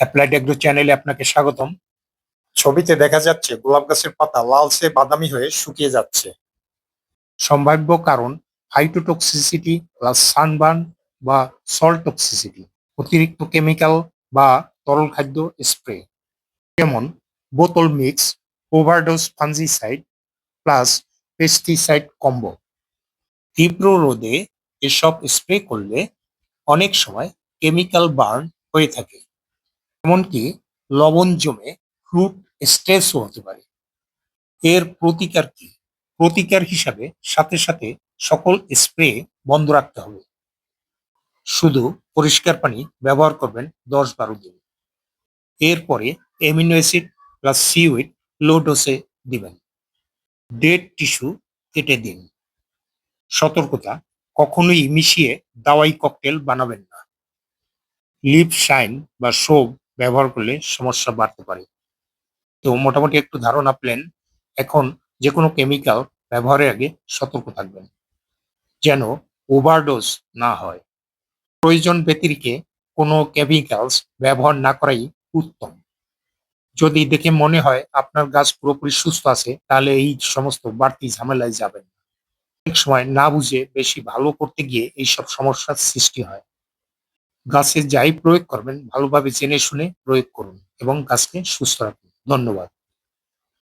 Applied agro চ্যানেলে আপনাকে স্বাগতম। ছবিতে দেখা যাচ্ছে গোলাপ গাছের পাতা লালচে বাদামি হয়ে শুকিয়ে যাচ্ছে। সম্ভাব্য কারণ ফাইটোটক্সিসিটি প্লাস সানবার্ন বা সল্ট টক্সিসিটি, অতিরিক্ত কেমিক্যাল বা তরল খাদ্য স্প্রে, যেমন বোতল mix, overdose fungicide plus pesticide combo. তীব্র রোদে এসব স্প্রে করলে অনেক সময় কেমিক্যাল বার্ন হয়ে থাকে, এমনকি লবণ জমে ফ্রুট স্ট্রেসও হতে পারে। এর প্রতিকার কি? প্রতিকার হিসাবে সাথে সাথে সকল স্প্রে বন্ধ রাখতে হবে। শুধু পরিষ্কার পানি ব্যবহার করবেন 10-12 দিন। এরপরে অ্যামিনো অ্যাসিড প্লাস সিউইড লো ডোসে দিবেন। ডেড টিস্যু কেটে দিন। সতর্কতা: কখনোই মিশিয়ে দাওয়াই ককটেল বানাবেন না। লিপ শাইন বা শোভ ব্যবহার করলে সমস্যা বাড়তে পারে। তো মোটামুটি একটু ধারণা পেলেন। এখন যে কোনো কেমিক্যাল ব্যবহারের আগে সতর্ক থাকবেন, যেন ওভারডোজ না হয়। প্রয়োজন ব্যতিরেকে কোনো কেমিক্যালস ব্যবহার না করাই উত্তম। যদি দেখে মনে হয় আপনার গাছ পুরোপুরি সুস্থ আছে, তাহলে এই সমস্ত বাড়তি ঝামেলায় যাবেন না। অনেক সময় না বুঝে বেশি ভালো করতে গিয়ে এইসব সমস্যার সৃষ্টি হয়। গাছে যাই প্রয়োগ করবেন ভালোভাবে জেনে শুনে প্রয়োগ করুন এবং গাছকে সুস্থ রাখুন। ধন্যবাদ।